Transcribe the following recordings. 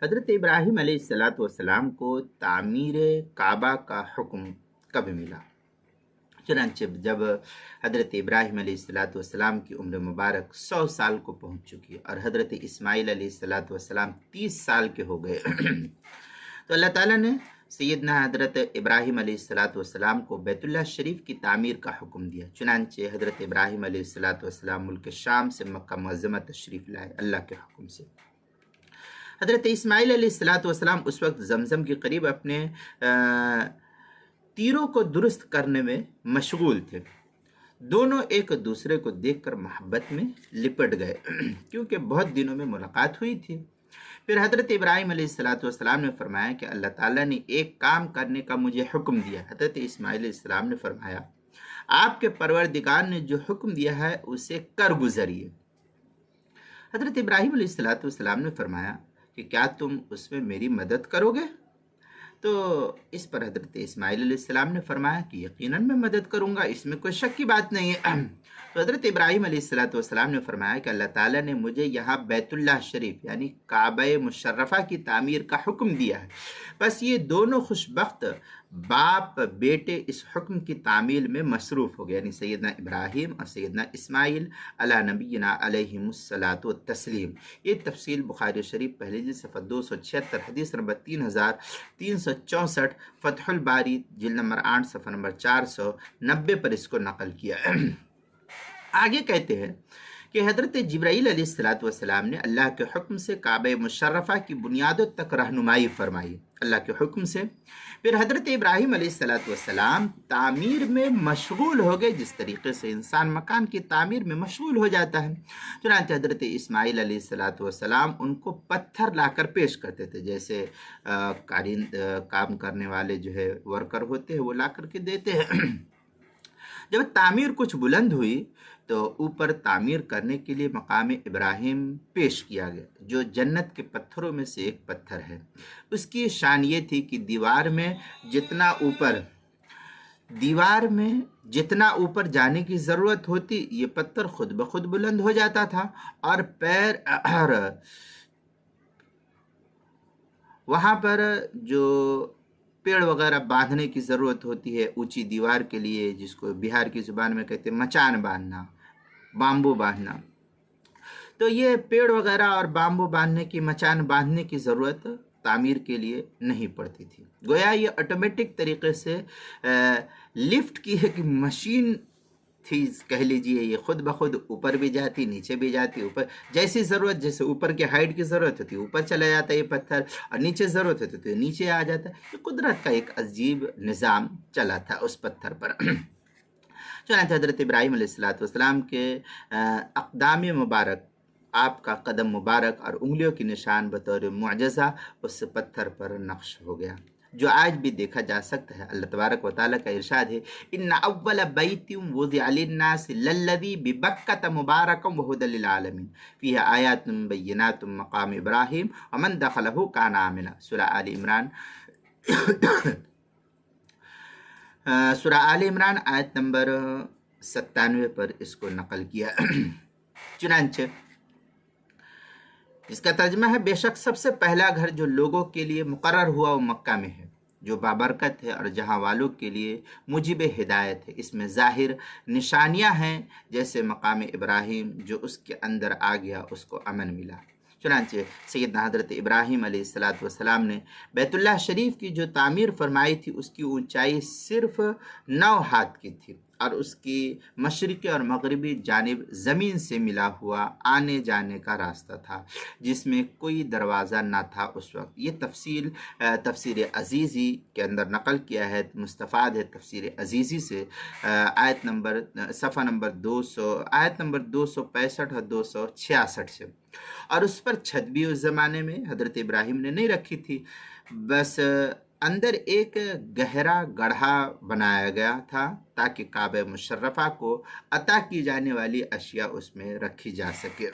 حضرت ابراہیم علیہ السلام کو تعمیر کعبہ کا حکم کب ملا؟ چنانچہ جب حضرت ابراہیم علیہ السلام کی عمر مبارک 100 سال کو پہنچ چکی اور حضرت اسماعیل علیہ السلام 30 سال کے ہو گئے تو اللہ تعالیٰ نے سیدنا حضرت ابراہیم علیہ السلام کو بیت اللہ شریف کی تعمیر کا حکم دیا۔ چنانچہ حضرت ابراہیم علیہ السلام ملک شام سے مکہ معظمہ تشریف لائے اللہ کے حکم سے۔ حضرت اسماعیل علیہ السلام اس وقت زمزم کے قریب اپنے تیروں کو درست کرنے میں مشغول تھے۔ دونوں ایک دوسرے کو دیکھ کر محبت میں لپٹ گئے کیونکہ بہت دنوں میں ملاقات ہوئی تھی۔ پھر حضرت ابراہیم علیہ السلام نے فرمایا کہ اللہ تعالیٰ نے ایک کام کرنے کا مجھے حکم دیا۔ حضرت اسماعیل علیہ السلام نے فرمایا آپ کے پروردگار نے جو حکم دیا ہے اسے کر گزریے۔ حضرت ابراہیم علیہ السلام نے فرمایا کہ کیا تم اس میں میری مدد کرو گے؟ تو اس پر حضرت اسماعیل علیہ السلام نے فرمایا کہ یقیناً میں مدد کروں گا، اس میں کوئی شک کی بات نہیں ہے۔ تو حضرت ابراہیم علیہ السلام نے فرمایا کہ اللہ تعالیٰ نے مجھے یہاں بیت اللہ شریف یعنی کعبہ مشرفہ کی تعمیر کا حکم دیا ہے، بس یہ دونوں خوش بخت باپ بیٹے اس حکم کی تعمیل میں مصروف ہو گئے، یعنی سیدنا ابراہیم اور سیدنا اسماعیل علی نبینا علیہم الصلاۃ والتسلیم۔ یہ تفصیل بخاری شریف پہلی جلد صفحہ 276 حدیث نمبر 3364، فتح الباری جلد نمبر 8 صفحہ نمبر 490 پر اس کو نقل کیا۔ آگے کہتے ہیں کہ حضرت جبرائیل علیہ السلام نے اللہ کے حکم سے کعبہ مشرفہ کی بنیادوں تک رہنمائی فرمائی اللہ کے حکم سے۔ پھر حضرت ابراہیم علیہ السلام تعمیر میں مشغول ہو گئے، جس طریقے سے انسان مکان کی تعمیر میں مشغول ہو جاتا ہے۔ چنانچہ حضرت اسماعیل علیہ السلام ان کو پتھر لا کر پیش کرتے تھے، جیسے کام کرنے والے جو ہے ورکر ہوتے ہیں وہ لا کر کے دیتے ہیں۔ جب تعمیر کچھ بلند ہوئی تو اوپر تعمیر کرنے کے لیے مقام ابراہیم پیش کیا گیا، جو جنت کے پتھروں میں سے ایک پتھر ہے۔ اس کی شان یہ تھی کہ دیوار میں جتنا اوپر جانے کی ضرورت ہوتی یہ پتھر خود بخود بلند ہو جاتا تھا، اور وہاں پر جو پیڑ وغیرہ باندھنے کی ضرورت ہوتی ہے اونچی دیوار کے لیے، جس کو بہار کی زبان میں کہتے ہیں مچان باندھنا، بامبو باندھنا، تو یہ پیڑ وغیرہ اور بامبو باندھنے کی مچان باندھنے کی ضرورت تعمیر کے لیے نہیں پڑتی تھی۔ گویا یہ آٹومیٹک طریقے سے لفٹ کی ایک مشین تھی، کہہ لیجئے، یہ خود بخود اوپر بھی جاتی نیچے بھی جاتی، اوپر جیسی ضرورت، جیسے اوپر کے ہائٹ کی ضرورت ہوتی ہے اوپر چلا جاتا ہے یہ پتھر، اور نیچے ضرورت ہوتی ہے تو نیچے آ جاتا ہے۔ یہ قدرت کا ایک عجیب نظام چلا تھا اس پتھر پر۔ چنانچہ حضرت ابراہیم علیہ السلام کے اقدام مبارک، آپ کا قدم مبارک اور انگلیوں کی نشان بطور معجزہ اس پتھر پر نقش ہو گیا، جو آج بھی دیکھا جا سکتا ہے۔ اللہ تبارک و تعالیٰ کا ارشاد ہے ان اول بیت وضع للناس للذی ببکۃ مبارکا وہدی للعالمین فیہ آیات بینات مقام ابراہیم ومن دخلہ کان آمنا، سورہ آل عمران آیت نمبر 97 پر اس کو نقل کیا۔ چنانچہ اس کا ترجمہ ہے بے شک سب سے پہلا گھر جو لوگوں کے لیے مقرر ہوا وہ مکہ میں ہے، جو بابرکت ہے اور جہاں والوں کے لیے موجب ہدایت ہے۔ اس میں ظاہر نشانیاں ہیں، جیسے مقام ابراہیم جو اس کے اندر آ گیا اس کو امن ملا۔ چنانچہ سیدنا حضرت ابراہیم علیہ السلام نے بیت اللہ شریف کی جو تعمیر فرمائی تھی اس کی اونچائی صرف 9 ہاتھ کی تھی، اور اس کی مشرقی اور مغربی جانب زمین سے ملا ہوا آنے جانے کا راستہ تھا، جس میں کوئی دروازہ نہ تھا اس وقت۔ یہ تفصیل تفسیر عزیزی کے اندر نقل کیا ہے، مستفاد ہے تفسیر عزیزی سے، صفحہ نمبر 265 اور 266 سے۔ اور اس پر چھت بھی اس زمانے میں حضرت ابراہیم نے نہیں رکھی تھی، بس اندر ایک گہرا گڑھا بنایا گیا تھا تاکہ کعبہ مشرفہ کو عطا کی جانے والی اشیاء اس میں رکھی جا سکے۔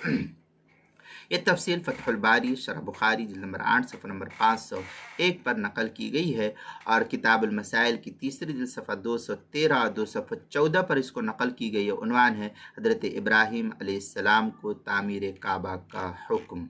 یہ تفصیل فتح الباری شرح بخاری جلد نمبر 8 صفحہ نمبر 501 پر نقل کی گئی ہے، اور کتاب المسائل کی تیسری جلد صفحہ 213 اور 214 پر اس کو نقل کی گئی ہے۔ عنوان ہے حضرت ابراہیم علیہ السلام کو تعمیر کعبہ کا حکم۔